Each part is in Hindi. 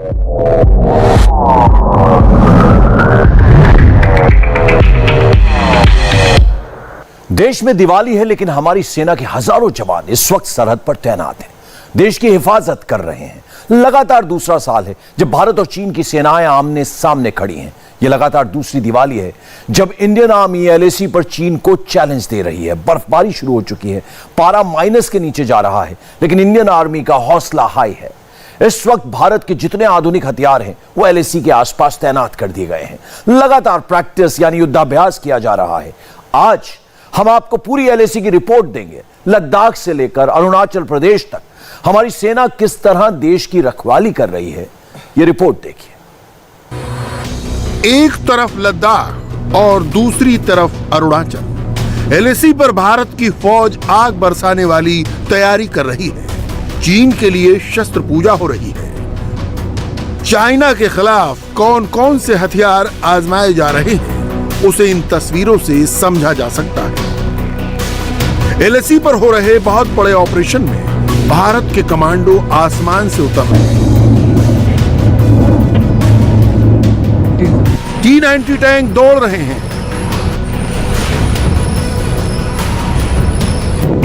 देश में दिवाली है, लेकिन हमारी सेना के हजारों जवान इस वक्त सरहद पर तैनात हैं, देश की हिफाजत कर रहे हैं। लगातार दूसरा साल है जब भारत और चीन की सेनाएं आमने सामने खड़ी हैं। यह लगातार दूसरी दिवाली है जब इंडियन आर्मी एलएसी पर चीन को चैलेंज दे रही है। बर्फबारी शुरू हो चुकी है, पारा माइनस के नीचे जा रहा है, लेकिन इंडियन आर्मी का हौसला हाई है। इस वक्त भारत के जितने आधुनिक हथियार हैं वो एलएसी के आसपास तैनात कर दिए गए हैं। लगातार प्रैक्टिस यानी युद्धाभ्यास किया जा रहा है। आज हम आपको पूरी एलएसी की रिपोर्ट देंगे। लद्दाख से लेकर अरुणाचल प्रदेश तक हमारी सेना किस तरह देश की रखवाली कर रही है, यह रिपोर्ट देखिए। एक तरफ लद्दाख और दूसरी तरफ अरुणाचल। एलएसी पर भारत की फौज आग बरसाने वाली तैयारी कर रही है। चीन के लिए शस्त्र पूजा हो रही है। चाइना के खिलाफ कौन कौन से हथियार आजमाए जा रहे हैं उसे इन तस्वीरों से समझा जा सकता है। एलएसी पर हो रहे बहुत बड़े ऑपरेशन में भारत के कमांडो आसमान से उतर रहे हैं। T-90 टैंक दौड़ रहे हैं।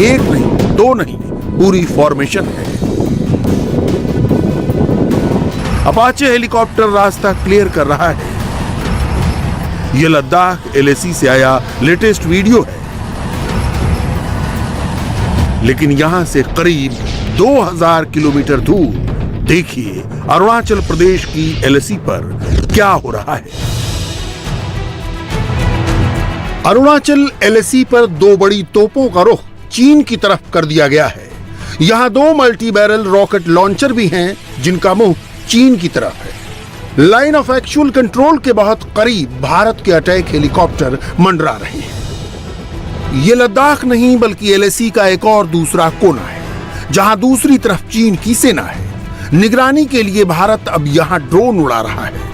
एक नहीं, दो नहीं, पूरी फॉर्मेशन है। अपाचे हेलीकॉप्टर रास्ता क्लियर कर रहा है। यह लद्दाख एलएसी से आया लेटेस्ट वीडियो है, लेकिन यहां से करीब 2000 किलोमीटर दूर देखिए अरुणाचल प्रदेश की एलएसी पर क्या हो रहा है। अरुणाचल एलएसी पर दो बड़ी तोपों का रुख चीन की तरफ कर दिया गया है। यहां दो मल्टी बैरल रॉकेट लॉन्चर भी हैं जिनका मुंह चीन की तरफ है। लाइन ऑफ एक्चुअल कंट्रोल के बहुत करीब भारत के अटैक हेलीकॉप्टर मंडरा रहे हैं। ये लद्दाख नहीं बल्कि एलएसी का एक और दूसरा कोना है, जहां दूसरी तरफ चीन की सेना है। निगरानी के लिए भारत अब यहां ड्रोन उड़ा रहा है।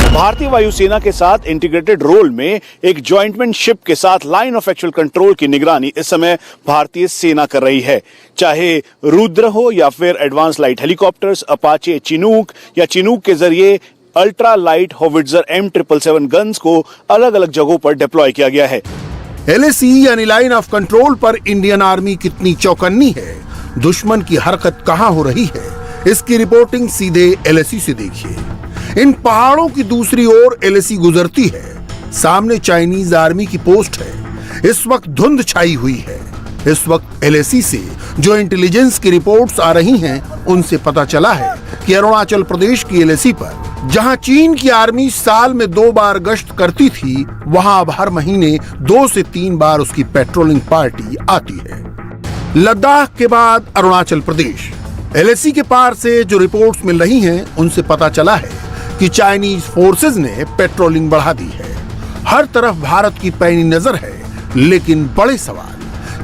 भारतीय वायुसेना के साथ इंटीग्रेटेड रोल में एक जॉइंटमेंट शिप के साथ लाइन ऑफ एक्चुअल कंट्रोल की निगरानी इस समय भारतीय सेना कर रही है। चाहे रुद्र हो या फिर advance light helicopters, Apache Chinook या चिनूक के जरिए ultra light howitzer M777 guns को अलग अलग जगहों पर डिप्लॉय किया गया है। एलएसी यानी लाइन ऑफ कंट्रोल पर इंडियन आर्मी कितनी चौकन्नी है, दुश्मन की हरकत कहां हो रही है, इसकी रिपोर्टिंग सीधे एलएसी से देखिए। इन पहाड़ों की दूसरी ओर एलएसी गुजरती है। सामने चाइनीज आर्मी की पोस्ट है। इस वक्त धुंध छाई हुई है। इस वक्त एलएसी से जो इंटेलिजेंस की रिपोर्ट्स आ रही हैं, उनसे पता चला है कि अरुणाचल प्रदेश की एलएसी पर जहां चीन की आर्मी साल में 2 बार गश्त करती थी, वहां अब हर महीने 2 से 3 बार उसकी पेट्रोलिंग पार्टी आती है। लद्दाख के बाद अरुणाचल प्रदेश। एलएसी के पार से जो रिपोर्ट्स मिल रही हैं, उनसे पता चला है कि चाइनीज फोर्सेस ने पेट्रोलिंग बढ़ा दी है। हर तरफ भारत की पैनी नजर है, लेकिन बड़े सवाल,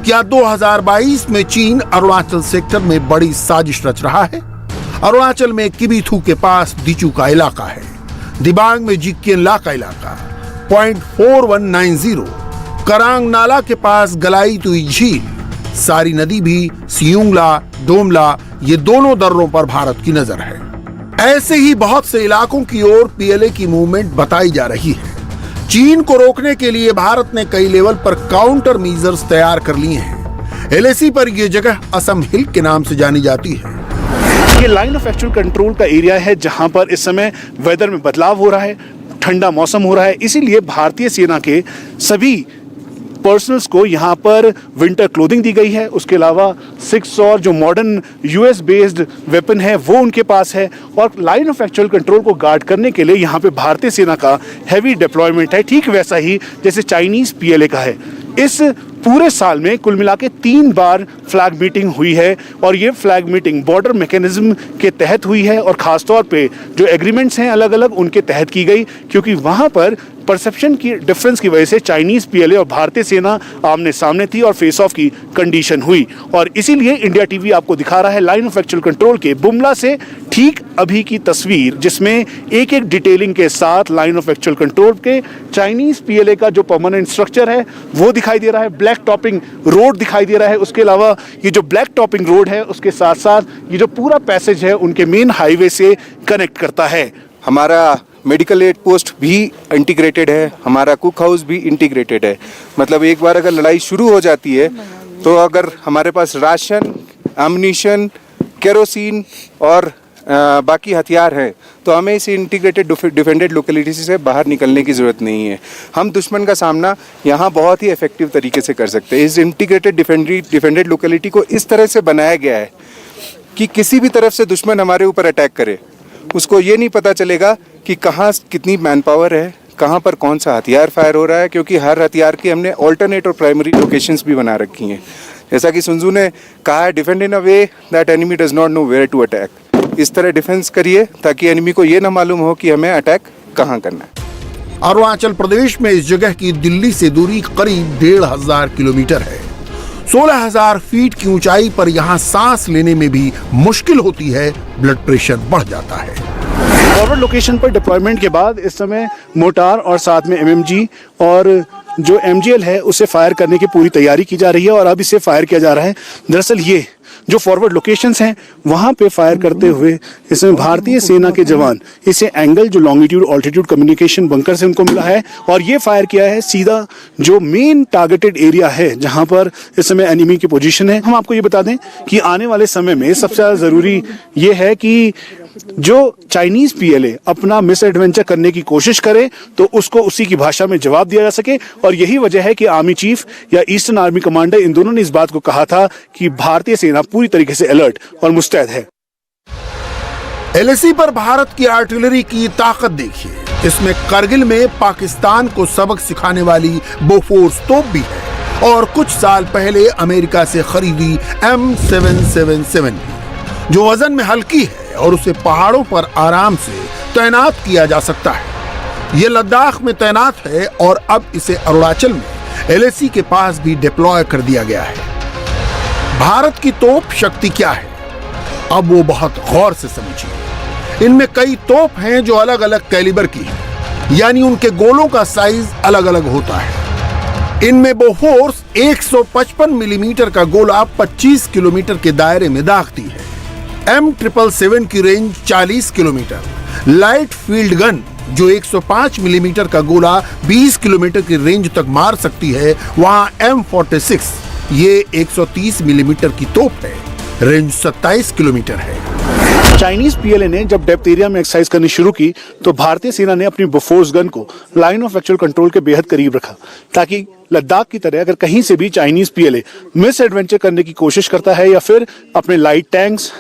क्या 2022 में चीन अरुणाचल सेक्टर में बड़ी साजिश रच रहा है? अरुणाचल में किबिथू के पास दिचू का इलाका है, दिबांग में जिक्केन ला का इलाका, .4190, करांग नाला के पास गलाई तुई झील, सारी नदी भी सियुंगला, डोमला, ये दोनों दर्रों पर भारत की नजर है। ऐसे ही बहुत से इलाकों की ओर पीएलए की मूवमेंट बताई जा रही है। चीन को रोकने के लिए भारत ने कई लेवल पर काउंटर मीजर्स तैयार कर लिए हैं। एलएसी पर यह जगह असम हिल के नाम से जानी जाती है। ये लाइन ऑफ एक्चुअल कंट्रोल का एरिया है जहां पर इस समय वेदर में बदलाव हो रहा है, ठंडा मौसम हो रहा है। इसीलिए भारतीय सेना के सभी पर्सनल्स को यहाँ पर विंटर क्लोथिंग दी गई है। उसके अलावा 6 और जो मॉडर्न यूएस बेस्ड वेपन है वो उनके पास है। और लाइन ऑफ एक्चुअल कंट्रोल को गार्ड करने के लिए यहाँ पे भारतीय सेना का हैवी डिप्लॉयमेंट है, ठीक वैसा ही जैसे चाइनीज पीएलए का है। इस पूरे साल में कुल मिला के 3 बार फ्लैग मीटिंग हुई है और ये फ्लैग मीटिंग बॉर्डर मैकेनिज्म के तहत हुई है और खासतौर पे जो एग्रीमेंट्स हैं अलग अलग उनके तहत की गई, क्योंकि वहाँ पर परसेप्शन की डिफरेंस की वजह से चाइनीज पीएलए और भारतीय सेना आमने सामने थी और फेस ऑफ की कंडीशन हुई। और इसीलिए इंडिया टीवी आपको दिखा रहा है लाइन ऑफ एक्चुअल कंट्रोल के बुमला से ठीक अभी की तस्वीर जिसमें एक एक डिटेलिंग के साथ लाइन ऑफ एक्चुअल कंट्रोल के चाइनीज पीएलए का जो परमानेंट स्ट्रक्चर है वो दिखाई दे रहा है, ब्लैक टॉपिंग रोड दिखाई दे रहा है। उसके अलावा ये जो ब्लैक टॉपिंग रोड है उसके साथ साथ ये जो पूरा पैसेज है उनके मेन हाईवे से कनेक्ट करता है। हमारा मेडिकल एड पोस्ट भी इंटीग्रेटेड है, हमारा कुक हाउस भी इंटीग्रेटेड है। मतलब एक बार अगर लड़ाई शुरू हो जाती है तो अगर हमारे पास राशन, एम्युनिशन, केरोसिन और बाकी हथियार हैं तो हमें इस इंटीग्रेटेड डिफेंडेड लोकेलिटी से बाहर निकलने की ज़रूरत नहीं है। हम दुश्मन का सामना यहाँ बहुत ही इफेक्टिव तरीके से कर सकते हैं। इस इंटीग्रेटेड डिफेंडेड लोकेलिटी को इस तरह से बनाया गया है कि किसी भी तरफ से दुश्मन हमारे ऊपर अटैक करे उसको ये नहीं पता चलेगा कि कहाँ कितनी मैन पावर है, कहाँ पर कौन सा हथियार फायर हो रहा है, क्योंकि हर हथियार की हमने ऑल्टरनेट और प्राइमरी लोकेशंस भी बना रखी हैं। जैसा कि सुनजू ने कहा है, defend in a way that enemy does not know where to attack. इस तरह डिफेंस करिए ताकि एनिमी को ये ना मालूम हो कि हमें अटैक कहाँ करना है। अरुणाचल प्रदेश में इस जगह की दिल्ली से दूरी करीब 1500 किलोमीटर है। 16,000 फीट की ऊंचाई पर यहाँ सांस लेने में भी मुश्किल होती है, ब्लड प्रेशर बढ़ जाता है। फॉरवर्ड लोकेशन पर डिप्लॉयमेंट के बाद इस समय मोटार और साथ में एमएमजी और जो एमजीएल है उसे फायर करने की पूरी तैयारी की जा रही है और अब इसे फायर किया जा रहा है। दरअसल ये जो फॉरवर्ड लोकेशंस हैं वहां पे फायर करते हुए इसमें भारतीय सेना के जवान इसे एंगल जो लॉन्गिट्यूड ऑल्टीट्यूड कम्युनिकेशन बंकर से उनको मिला है और ये फायर किया है सीधा जो मेन टारगेटेड एरिया है जहां पर इस समय एनिमी की पोजीशन है। हम आपको ये बता दें कि आने वाले समय में सबसे ज़्यादा ज़रूरी ये है कि जो चाइनीज पीएलए अपना मिस एडवेंचर करने की कोशिश करे तो उसको उसी की भाषा में जवाब दिया जा सके और यही वजह है कि आर्मी चीफ या ईस्टर्न आर्मी कमांडर इन दोनों ने इस बात को कहा था कि भारतीय सेना पूरी तरीके से अलर्ट और मुस्तैद है। एलएसी पर भारत की आर्टिलरी की ताकत देखिए। इसमें करगिल में पाकिस्तान को सबक सिखाने वाली बोफोर्स तोप भी है और कुछ साल पहले अमेरिका से खरीदी M777 भी, जो वजन में हल्की है और उसे पहाड़ों पर आराम से तैनात किया जा सकता है। यह लद्दाख में तैनात है और अब इसे अरुणाचल में एलएसी के पास भी डिप्लॉय कर दिया गया है। भारत की तोप शक्ति क्या है, अब वो बहुत गौर से समझिए। इनमें कई तोप हैं जो अलग अलग कैलिबर की हैं, यानी उनके गोलों का साइज अलग अलग होता है। इनमें बोफोर्स 155 मिलीमीटर का गोला 25 किलोमीटर के दायरे में दागती है। M777 की range 40 kilometre, light field gun जो 105 मिलीमीटर का गोला 20 किलोमीटर की रेंज तक मार सकती है, वहां M46 ये 130 मिलीमीटर की तोप है, रेंज 27 किलोमीटर है। चाइनीज पीएलए ने जब डेप्थ एरिया में एक्सरसाइज करनी शुरू की तो भारतीय सेना ने अपनी बोफोर्स गन को लाइन ऑफ एक्चुअल कंट्रोल के बेहद करीब रखा ताकि लद्दाख की तरह अगर कहीं से भी चाइनीज पीएलए मिस एडवेंचर करने की कोशिश करता है या फिर अपने light tanks,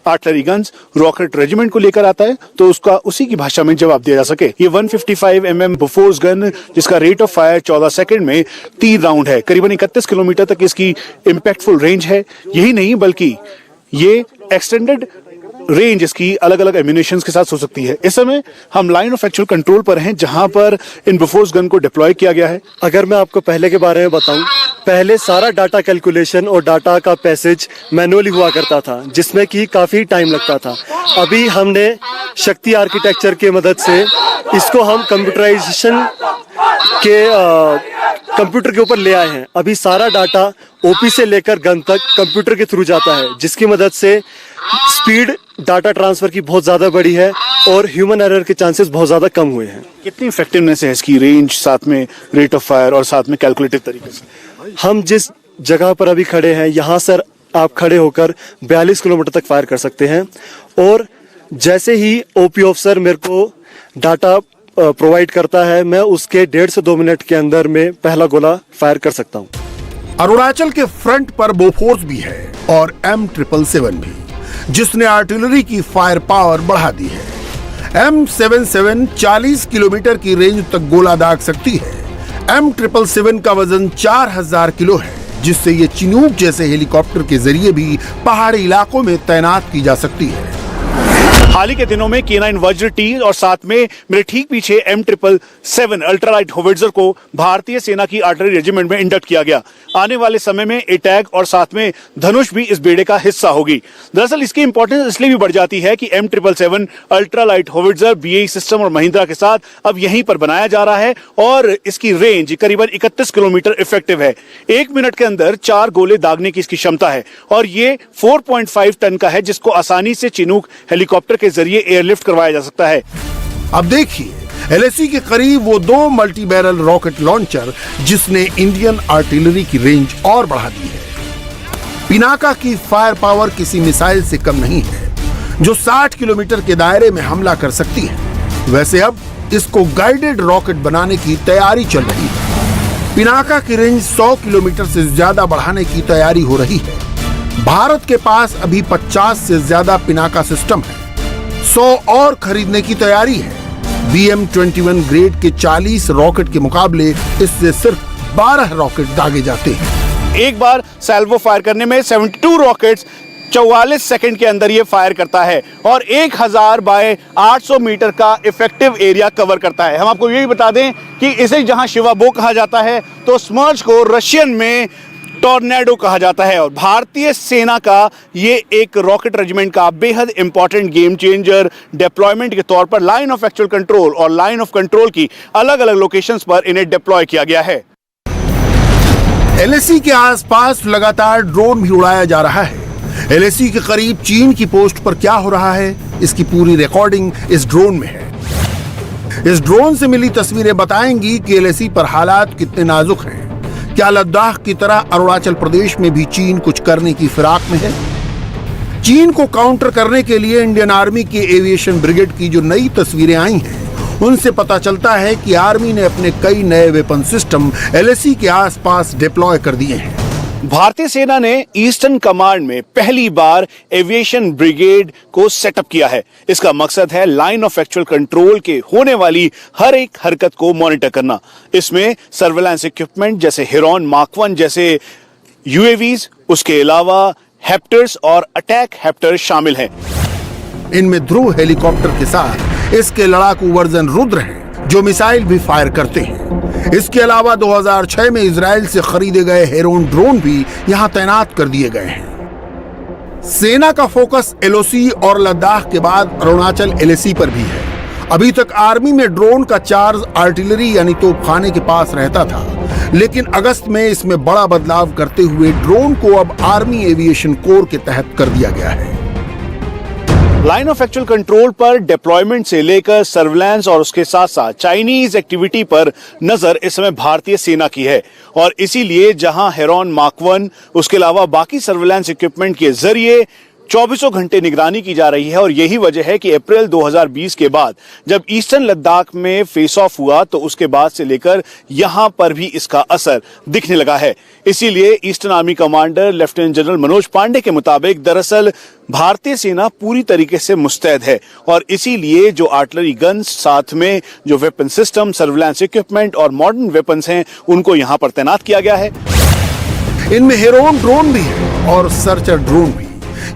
artillery guns, rocket regiment को लेकर आता है तो उसका उसी की भाषा में जवाब दिया जा सके। ये 155 mm बोफोर्स गन जिसका रेट ऑफ फायर 14 सेकंड में 3 राउंड है, करीबन 31 किलोमीटर तक इसकी इम्पैक्टफुल रेंज है। यही नहीं बल्कि ये एक्सटेंडेड रेंज इसकी अलग अलग एम्यूनेशंस के साथ हो सकती है। इस समय हम लाइन ऑफ एक्चुअल कंट्रोल पर हैं जहां पर इन बोफोर्स गन को डिप्लॉय किया गया है। अगर मैं आपको पहले के बारे में बताऊं, पहले सारा डाटा कैलकुलेशन और डाटा का पैसेज मैनुअली हुआ करता था जिसमें कि काफ़ी टाइम लगता था। अभी हमने शक्ति आर्किटेक्चर की मदद से इसको हम कंप्यूटराइजेशन के कंप्यूटर के ऊपर ले आए हैं। अभी सारा डाटा ओपी से लेकर गन तक कंप्यूटर के थ्रू जाता है जिसकी मदद से स्पीड डाटा ट्रांसफर की बहुत ज़्यादा बढ़ी है और ह्यूमन एरर के चांसेस बहुत ज़्यादा कम हुए हैं। कितनी इफेक्टिवनेस है इसकी, रेंज साथ में रेट ऑफ फायर और साथ में कैलकुलेटिव तरीके से? हम जिस जगह पर अभी खड़े हैं यहाँ से आप खड़े होकर 42 किलोमीटर तक फायर कर सकते हैं और जैसे ही ओपी ऑफिसर मेरे को डाटा प्रोवाइड करता है मैं उसके 1.5 से 2 मिनट के अंदर में पहला गोला फायर कर सकता हूँ। अरुणाचल के फ्रंट पर बोफोर्स भी है और M777 भी, जिसने आर्टिलरी की फायर पावर बढ़ा दी है। M777 40 किलोमीटर की रेंज तक गोला दाग सकती है। M777 का वजन 4000 किलो है, जिससे ये चिनूक जैसे हेलीकॉप्टर के जरिए भी पहाड़ी इलाकों में तैनात की जा सकती है। हाल ही के दिनों में K9 वज्र टी और साथ में मेरे ठीक पीछे M777 अल्ट्रालाइट होविट्जर को भारतीय सेना की आर्टिलरी रेजिमेंट में इंडक्ट किया गया। आने वाले समय में एटैक और साथ में धनुष भी इस बेड़े का हिस्सा होगी। दरअसल इसकी इंपॉर्टेंस इसलिए भी बढ़ जाती है कि M777 ultralight howitzer BAE system और महिंद्रा के साथ अब यहीं पर बनाया जा रहा है और इसकी रेंज करीबन 31 किलोमीटर इफेक्टिव है। 1 मिनट के अंदर 4 गोले दागने की इसकी क्षमता है और ये 4.5 टन का है, जिसको आसानी से चिनूक हेलीकॉप्टर के जरिए एयरलिफ्ट करवाया जा सकता है। अब देखिए LAC के करीब वो 2 मल्टी बैरल रॉकेट लॉन्चर जिसने इंडियन आर्टिलरी की रेंज और बढ़ा दी है। पिनाका की फायर पावर किसी मिसाइल से कम नहीं है, जो 60 किलोमीटर के दायरे में हमला कर सकती है। वैसे अब इसको गाइडेड रॉकेट बनाने की तैयारी चल रही है। पिनाका की रेंज 100 किलोमीटर से ज्यादा बढ़ाने की तैयारी हो रही है। भारत के पास अभी 50 से ज्यादा पिनाका सिस्टम है, 100 और खरीदने की तैयारी है। BM-21 ग्रेड के 40 रॉकेट के मुकाबले इससे सिर्फ 12 रॉकेट दागे जाते हैं। एक बार सैल्वो फायर करने में 72 रॉकेट्स 44 सेकंड के अंदर ये फायर करता है और 1000 बाय 800 मीटर का इफेक्टिव एरिया कवर करता है। हम आपको ये भी बता दें कि इसे जहां शिवाबो कहा जाता है तो स्मर्च को रशियन में टॉर्नेडो कहा जाता है। और भारतीय सेना का ये एक रॉकेट रेजिमेंट का बेहद इंपॉर्टेंट गेम चेंजर डिप्लॉयमेंट के तौर पर लाइन ऑफ एक्चुअल कंट्रोल और लाइन ऑफ कंट्रोल की अलग अलग लोकेशंस पर इन्हें डिप्लॉय किया गया है। LAC के आसपास लगातार ड्रोन भी उड़ाया जा रहा है। LAC के करीब चीन की पोस्ट पर क्या हो रहा है, इसकी पूरी रिकॉर्डिंग इस ड्रोन में है। इस ड्रोन से मिली तस्वीरें बताएंगी कि LAC पर हालात कितने नाजुक हैं। क्या लद्दाख की तरह अरुणाचल प्रदेश में भी चीन कुछ करने की फिराक में है? चीन को काउंटर करने के लिए इंडियन आर्मी की एविएशन ब्रिगेड की जो नई तस्वीरें आई हैं, उनसे पता चलता है कि आर्मी ने अपने कई नए वेपन सिस्टम LAC के आसपास डिप्लॉय कर दिए हैं। भारतीय सेना ने ईस्टर्न कमांड में पहली बार एविएशन ब्रिगेड को सेटअप किया है। इसका मकसद है लाइन ऑफ एक्चुअल कंट्रोल के होने वाली हर एक हरकत को मॉनिटर करना। इसमें सर्वेलेंस इक्विपमेंट जैसे हिरॉन मार्क 1 जैसे UAVs, उसके अलावा हेप्टर्स और अटैक हेप्टर शामिल हैं। इनमें ध्रुव हेलीकॉप्टर के साथ इसके लड़ाकू वर्जन रुद्र हैं, जो मिसाइल भी फायर करते हैं। इसके अलावा 2006 में इजराइल से खरीदे गए हेरोन ड्रोन भी यहां तैनात कर दिए गए हैं। सेना का फोकस LOC और लद्दाख के बाद अरुणाचल LAC पर भी है। अभी तक आर्मी में ड्रोन का चार्ज आर्टिलरी यानी तोपखाने के पास रहता था, लेकिन अगस्त में इसमें बड़ा बदलाव करते हुए ड्रोन को अब आर्मी एविएशन कोर के तहत कर दिया गया है। लाइन ऑफ एक्चुअल कंट्रोल पर डिप्लॉयमेंट से लेकर सर्विलांस और उसके साथ साथ चाइनीज एक्टिविटी पर नजर इस समय भारतीय सेना की है और इसीलिए जहां हेरॉन मार्क 1 उसके अलावा बाकी सर्विलांस इक्विपमेंट के जरिए 24 घंटे निगरानी की जा रही है। और यही वजह है कि अप्रैल 2020 के बाद जब ईस्टर्न लद्दाख में फेस ऑफ हुआ तो उसके बाद से लेकर यहां पर भी इसका असर दिखने लगा है। इसीलिए eastern army commander lieutenant general Manoj Pande के मुताबिक दरअसल भारतीय सेना पूरी तरीके से मुस्तैद है और इसीलिए जो आर्टिलरी गन्स, साथ में जो वेपन सिस्टम, सर्विलांस इक्विपमेंट और मॉडर्न वेपन्स हैं, उनको यहां पर तैनात किया गया है। इनमें हेरोन ड्रोन भी है और सर्चर ड्रोन भी।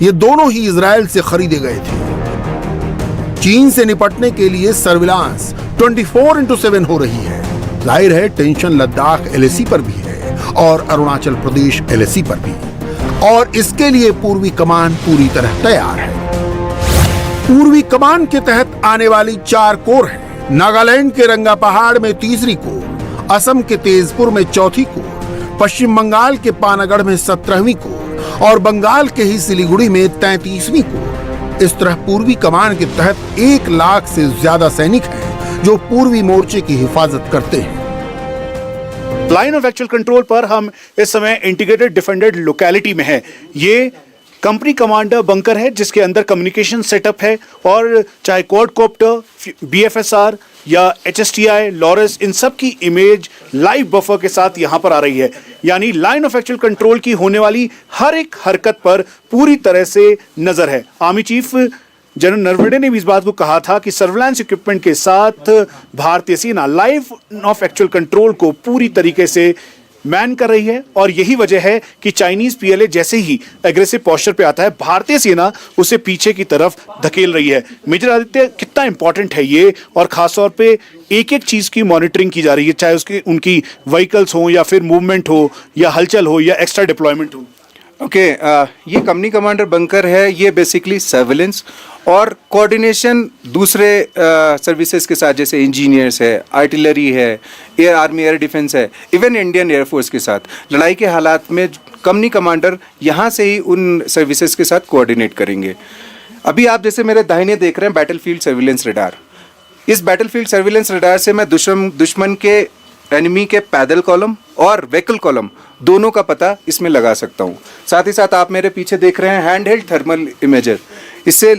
ये दोनों ही इजराइल से खरीदे गए थे। चीन से निपटने के लिए सर्विलांस 24/7 हो रही है। जाहिर है टेंशन लद्दाख LAC पर भी है और अरुणाचल प्रदेश LAC पर भी, और इसके लिए पूर्वी कमान पूरी तरह तैयार है। पूर्वी कमान के तहत आने वाली 4 कोर हैं। नागालैंड के रंगा पहाड़ में 3री कोर, असम के तेजपुर में 4थी कोर, पश्चिम बंगाल के पानागढ़ में 17वीं कोर और बंगाल के ही सिलीगुड़ी में 33वीं कोर। इस तरह पूर्वी कमान के तहत 1 लाख से ज्यादा सैनिक हैं जो पूर्वी मोर्चे की हिफाजत करते हैं। लाइन ऑफ एक्चुअल कंट्रोल पर हम इस समय इंटीग्रेटेड डिफेंडेड लोकेलिटी में हैं। ये कंपनी कमांडर बंकर है जिसके अंदर कम्युनिकेशन सेटअप है और चाहे क्वाडकॉप्टर, BFSR या HSTI, लॉरस, इन सब की इमेज लाइव बफर के साथ यहां पर आ रही है। यानी लाइन ऑफ एक्चुअल कंट्रोल की होने वाली हर एक हरकत पर पूरी तरह से नजर है। आर्मी चीफ जनरल नरवणे ने भी इस बात को कहा था कि सर्विलांस इक्विपमेंट के साथ भारतीय सेना लाइन ऑफ एक्चुअल कंट्रोल को पूरी तरीके से मैन कर रही है और यही वजह है कि चाइनीज पीएलए जैसे ही एग्रेसिव पोस्चर पे आता है, भारतीय सेना उसे पीछे की तरफ धकेल रही है। मेजर आदित्य, कितना इंपॉर्टेंट है ये, और खासतौर पे एक एक चीज की मॉनिटरिंग की जा रही है, चाहे उसकी उनकी व्हीकल्स हो या फिर मूवमेंट हो या हलचल हो या एक्स्ट्रा डिप्लॉयमेंट हो। ओके, ये कंपनी कमांडर बंकर है, ये बेसिकली सर्विलेंस और कोऑर्डिनेशन दूसरे सर्विसेज के साथ, जैसे इंजीनियर्स है, आर्टिलरी है, एयर आर्मी एयर डिफेंस है, इवन इंडियन एयरफोर्स के साथ लड़ाई के हालात में कंपनी कमांडर यहाँ से ही उन सर्विसेज के साथ कोऑर्डिनेट करेंगे। अभी आप जैसे मेरे दाहिने देख रहे हैं बैटलफील्ड सर्विलेंस रडार। इस बैटलफील्ड सर्विलेंस रडार से मैं दुश्मन के एनिमी के पैदल कॉलम और व्हीकल कॉलम दोनों का पता इसमें लगा सकता हूँ। साथ ही साथ आप मेरे पीछे देख रहे हैं हैंड हेल्ड थर्मल इमेजर। इससे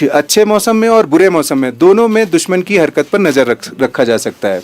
अच्छे मौसम में और बुरे मौसम में दोनों में दुश्मन की हरकत पर नज़र रखा जा सकता है।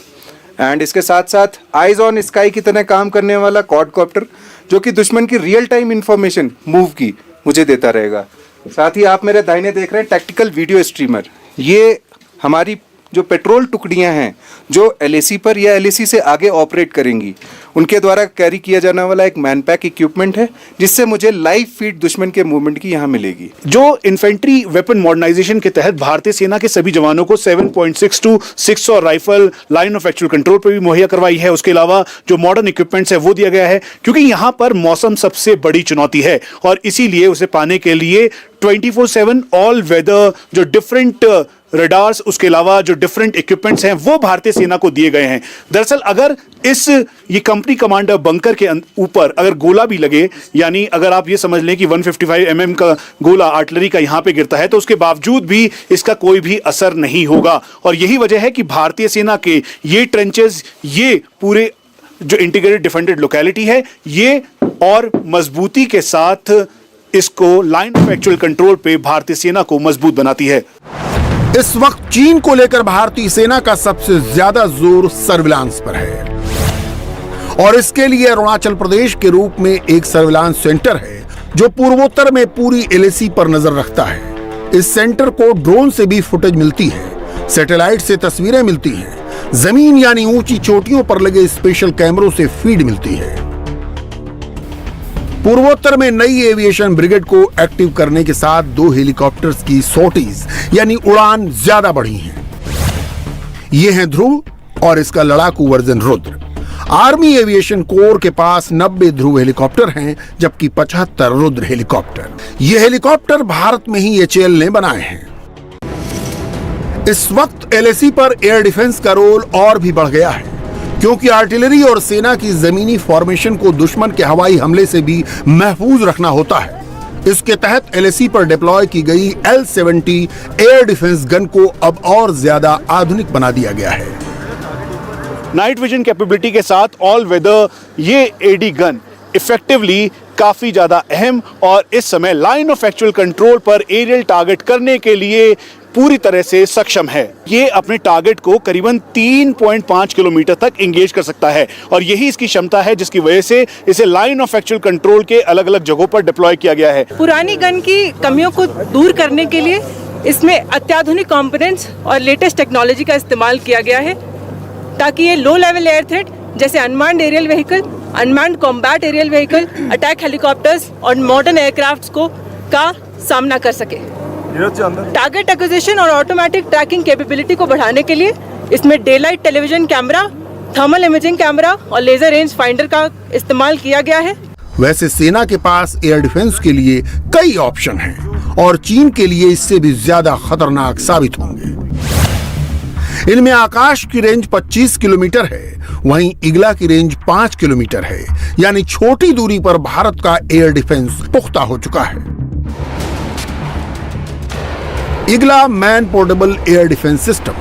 एंड इसके साथ साथ आइज ऑन स्काई की तरह काम करने वाला क्वाडकॉप्टर, जो कि दुश्मन की रियल टाइम इंफॉर्मेशन मूव की मुझे देता रहेगा। साथ ही आप मेरे दाहिने देख रहे हैं टैक्टिकल वीडियो स्ट्रीमर। ये हमारी जो पेट्रोल टुकड़ियां हैं जो एलएसी पर या एलएसी से आगे ऑपरेट करेंगी, उनके द्वारा कैरी किया जाने वाला एक मैन पैक इक्विपमेंट है, जिससे मुझे लाइव फीड दुश्मन के मूवमेंट की यहाँ मिलेगी। जो इन्फेंट्री वेपन मॉडर्नाइजेशन के तहत भारतीय सेना के सभी जवानों को 7.62 600 rifle line of actual control पर भी मुहैया करवाई है। उसके अलावा जो मॉडर्न इक्विपमेंट्स है वो दिया गया है, क्योंकि यहाँ पर मौसम सबसे बड़ी चुनौती है और इसीलिए उसे पाने के लिए 24/7 ऑल वेदर जो डिफरेंट रडार्स, उसके अलावा जो डिफरेंट इक्विपमेंट्स हैं वो भारतीय सेना को दिए गए हैं। दरअसल अगर ये कंपनी कमांडर बंकर के ऊपर अगर गोला भी लगे, यानी अगर आप ये समझ लें कि 155 mm का गोला आर्टिलरी का यहाँ पे गिरता है, तो उसके बावजूद भी इसका कोई भी असर नहीं होगा। और यही वजह है कि भारतीय सेना के ये ट्रेंचेस, ये पूरे जो इंटीग्रेटेड डिफेंडेड लोकेलिटी है, ये और मजबूती के साथ इसको लाइन ऑफ एक्चुअल कंट्रोल पे भारतीय सेना को मजबूत बनाती है। इस वक्त चीन को लेकर भारतीय सेना का सबसे ज्यादा जोर सर्विलांस पर है और इसके लिए अरुणाचल प्रदेश के रूप में एक सर्विलांस सेंटर है जो पूर्वोत्तर में पूरी एलएसी पर नजर रखता है। इस सेंटर को ड्रोन से भी फुटेज मिलती है, सैटेलाइट से तस्वीरें मिलती हैं, जमीन यानी ऊंची चोटियों पर लगे स्पेशल कैमरों से फीड मिलती है। पूर्वोत्तर में नई एविएशन ब्रिगेड को एक्टिव करने के साथ 2 हेलीकॉप्टर्स की सॉर्टीज यानी उड़ान ज्यादा बढ़ी हैं। ये हैं ध्रुव और इसका लड़ाकू version Rudra. Army aviation core के पास 90 ध्रुव हेलीकॉप्टर हैं, जबकि 75 रुद्र हेलीकॉप्टर। ये हेलीकॉप्टर भारत में ही एचएएल ने बनाए हैं। इस वक्त एलएसी पर एयर डिफेंस का रोल और भी बढ़ गया है, क्योंकि आर्टिलरी और सेना की जमीनी फॉर्मेशन को दुश्मन के हवाई हमले से भी महफूज रखना होता है। इसके तहत एलएसी पर डिप्लॉय की गई L-70 एयर डिफेंस गन को अब और ज्यादा आधुनिक बना दिया गया है। नाइट विजन कैपेबिलिटी के साथ ऑल वेदर ये एडी गन इफेक्टिवली काफी ज्यादा अहम और इस समय लाइन ऑफ एक्चुअल कंट्रोल पर एरियल टारगेट करने के लिए पूरी तरह से सक्षम है। ये अपने टारगेट को करीबन 3.5 किलोमीटर तक एंगेज कर सकता है और यही इसकी क्षमता है, जिसकी वजह से इसे लाइन ऑफ एक्चुअल कंट्रोल के अलग अलग जगहों पर डिप्लॉय किया गया है। पुरानी गन की कमियों को दूर करने के लिए इसमें अत्याधुनिक कंपोनेंट्स और लेटेस्ट टेक्नोलॉजी का इस्तेमाल किया गया है, ताकि ये लो लेवल एयर थ्रेट जैसे unmanned aerial vehicle, unmanned combat aerial vehicle, attack helicopters और मॉडर्न एयरक्राफ्ट्स का सामना कर सके। टारगेट एक्विजिशन और ऑटोमेटिक ट्रैकिंग कैपेबिलिटी को बढ़ाने के लिए इसमें daylight television camera, thermal imaging camera और लेजर रेंज फाइंडर का इस्तेमाल किया गया है। वैसे सेना के पास एयर डिफेंस के लिए कई ऑप्शन हैं और चीन के लिए इससे भी ज्यादा खतरनाक साबित होंगे। इनमें आकाश की रेंज 25 किलोमीटर है, वहीं इगला की रेंज 5 किलोमीटर है, यानी छोटी दूरी पर भारत का एयर डिफेंस पुख्ता हो चुका है। Igla man portable air defence system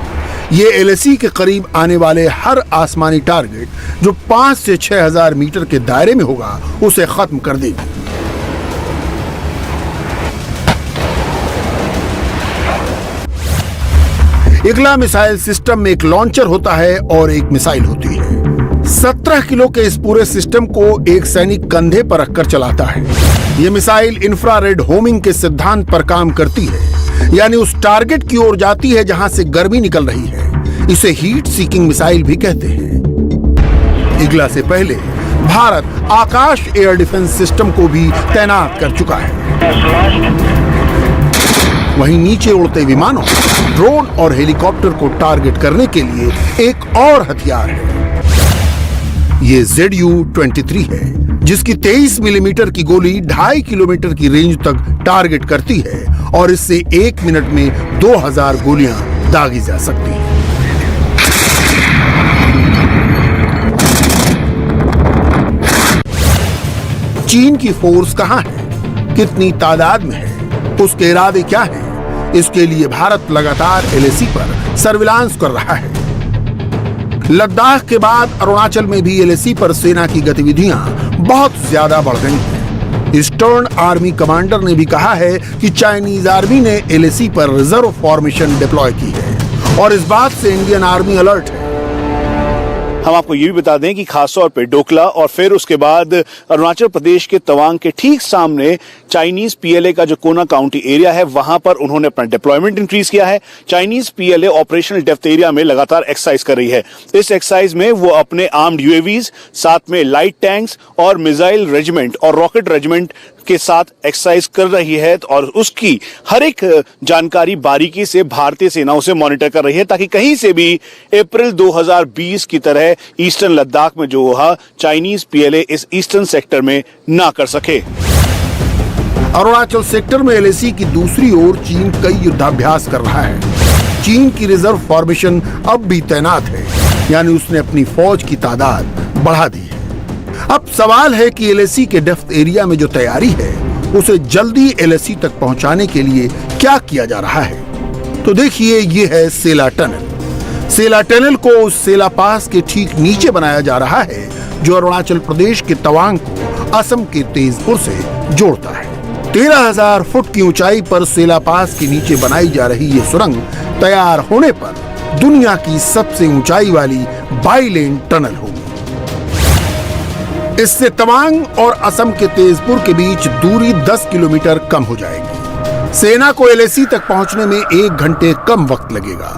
ये एलएसी के करीब आने वाले हर आसमानी टारगेट जो 5 से 6,000 मीटर के दायरे में होगा उसे खत्म कर देगी। इगला मिसाइल सिस्टम में एक लॉन्चर होता है और एक मिसाइल होती है। 17 किलो के इस पूरे सिस्टम को एक सैनिक कंधे पर रखकर चलाता है। यह मिसाइल इंफ्रारेड होमिंग के सिद्धांत पर काम करती है, यानी उस टारगेट की ओर जाती है जहां से गर्मी निकल रही है। इसे हीट सीकिंग मिसाइल भी कहते हैं। इगला से पहले भारत आकाश एयर डिफेंस सिस्टम को भी तैनात कर चुका है। वहीं नीचे उड़ते विमानों, ड्रोन और हेलीकॉप्टर को टारगेट करने के लिए एक और हथियार है। ये ZU-23 है, जिसकी 23 मिलीमीटर की गोली 2.5 किलोमीटर की रेंज तक टारगेट करती है और इससे 1 मिनट में 2000 गोलियां दागी जा सकती हैं। चीन की फोर्स कहां है, कितनी तादाद में है, उसके इरादे क्या हैं? इसके लिए भारत लगातार LAC पर सर्विलांस कर रहा है। लद्दाख के बाद अरुणाचल में भी LAC पर सेना की गतिविधियां बहुत ज्यादा बढ़ गई हैं। ईस्टर्न आर्मी कमांडर ने भी कहा है कि चाइनीज आर्मी ने LAC पर रिजर्व फॉर्मेशन डिप्लॉय की है और इस बात से इंडियन आर्मी अलर्ट है। हम आपको ये भी बता दें कि खासतौर पे डोकला और फिर उसके बाद अरुणाचल प्रदेश के तवांग के ठीक सामने चाइनीज PLA का जो कोना काउंटी एरिया है, वहां पर उन्होंने अपना डिप्लॉयमेंट इंक्रीज किया है। Chinese PLA operational depth area में लगातार एक्सरसाइज कर रही है। इस एक्सरसाइज में वो अपने आर्म्ड UAVs, साथ में लाइट टैंक्स और मिसाइल रेजिमेंट और रॉकेट रेजिमेंट के साथ एक्सरसाइज कर रही है और उसकी हर एक जानकारी बारीकी से भारतीय सेनाओं से मॉनिटर कर रही है, ताकि कहीं से भी अप्रैल 2020 की तरह ईस्टर्न लद्दाख में जो हुआ, चाइनीज PLA इस ईस्टर्न सेक्टर में ना कर सके। अरुणाचल सेक्टर में LAC की दूसरी ओर चीन कई युद्धाभ्यास कर रहा है। चीन की रिजर्व फॉर्मेशन अब भी तैनात है, यानी उसने अपनी फौज की तादाद बढ़ा दी है। अब सवाल है कि LAC के डेप्थ एरिया में जो तैयारी है, उसे जल्दी LAC तक पहुंचाने के लिए क्या किया जा रहा है। तो देखिए, ये है सेला टनल। सेला टनल को उस सेला पास के ठीक नीचे बनाया जा रहा है, जो अरुणाचल प्रदेश के तवांग को असम के तेजपुर से जोड़ता है। 13,000 फुट की ऊंचाई पर सेला पास के नीचे बनाई जा रही ये सुरंग तैयार होने पर दुनिया की सबसे ऊंचाई वाली बाईलेन टनल होगी। इससे तवांग और असम के तेजपुर के बीच दूरी 10 किलोमीटर कम हो जाएगी। सेना को LAC तक पहुंचने में 1 घंटे कम वक्त लगेगा।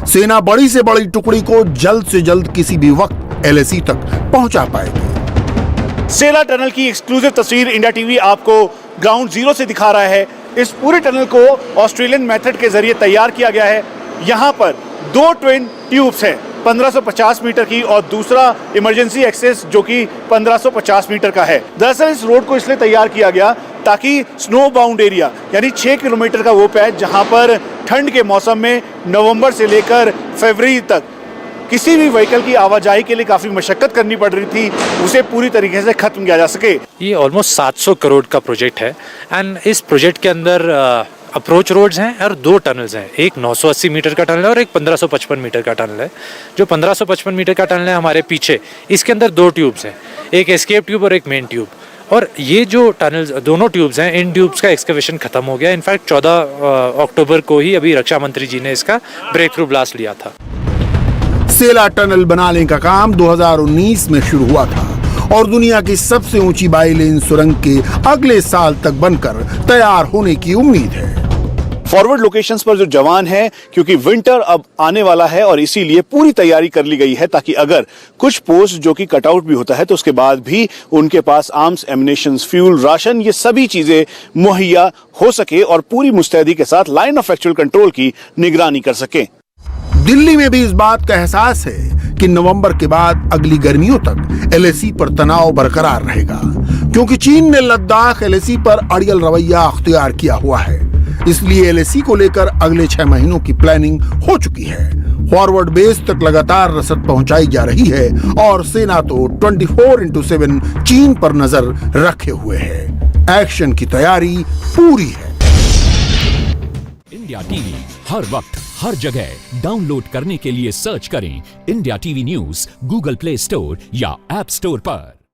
सेना बड़ी से बड़ी टुकड़ी को जल्द से जल्द किसी भी वक्त LAC तक पहुंचा पाएगी। सेला टनल की एक्सक्लूसिव तस्वीर इंडिया टीवी आपको ग्राउंड जीरो से दिखा रहा है। इस पूरे टनल को ऑस्ट्रेलियन मेथड के जरिए तैयार किया गया है। यहाँ पर 2 ट्विन ट्यूब्स हैं, 1550 मीटर की और दूसरा इमरजेंसी एक्सेस जो कि 1550 मीटर का है। दरअसल इस रोड को इसलिए तैयार किया गया ताकि स्नो बाउंड एरिया यानी 6 किलोमीटर का वो पैच जहां पर ठंड के मौसम में नवंबर से लेकर फरवरी तक किसी भी व्हीकल की आवाजाही के लिए काफी मशक्कत करनी पड़ रही थी, उसे पूरी तरीके से खत्म किया जा सके। ये ऑलमोस्ट 700 करोड़ का प्रोजेक्ट है एंड इस प्रोजेक्ट के अंदर अप्रोच रोड्स हैं और 2 टनल्स हैं। एक 980 मीटर का टनल है और एक 1555 मीटर का टनल है। जो 1555 मीटर का टनल है हमारे पीछे, इसके अंदर 2 ट्यूब्स हैं, एक एस्केप ट्यूब और एक मेन ट्यूब। और ये जो टनल्स, दोनों ट्यूब्स हैं, इन ट्यूब्स का एक्सकवेशन खत्म हो गया। इनफैक्ट 14 अक्टूबर को ही अभी रक्षा मंत्री जी ने इसका ब्रेक थ्रू ब्लास्ट लिया था। सेला टनल बनाने का काम 2019 में शुरू हुआ था और दुनिया की सबसे ऊंची बाईलेन सुरंग के अगले साल तक बनकर तैयार होने की उम्मीद है। फॉरवर्ड लोकेशंस पर जो जवान हैं, क्योंकि विंटर अब आने वाला है और इसीलिए पूरी तैयारी कर ली गई है, ताकि अगर कुछ पोस्ट जो कि कटआउट भी होता है तो उसके बाद भी उनके पास आर्म्स, एमिनेशंस, फ्यूल, राशन, ये सभी चीजें मुहैया हो सके और पूरी मुस्तैदी के साथ लाइन ऑफ एक्चुअल कंट्रोल की निगरानी कर सके। दिल्ली में भी इस बात का एहसास है कि नवंबर के बाद अगली गर्मियों तक LAC पर तनाव बरकरार रहेगा, क्योंकि चीन ने लद्दाख LAC पर अड़ियल रवैया अख्तियार किया हुआ है। इसलिए LAC को लेकर अगले 6 महीनों की प्लानिंग हो चुकी है। फॉरवर्ड बेस तक लगातार रसद पहुंचाई जा रही है और सेना तो 24/7 चीन पर नजर रखे हुए है। एक्शन की तैयारी पूरी है। इंडिया टीवी हर वक्त हर जगह डाउनलोड करने के लिए सर्च करें India TV news Google play store या ऐप स्टोर पर।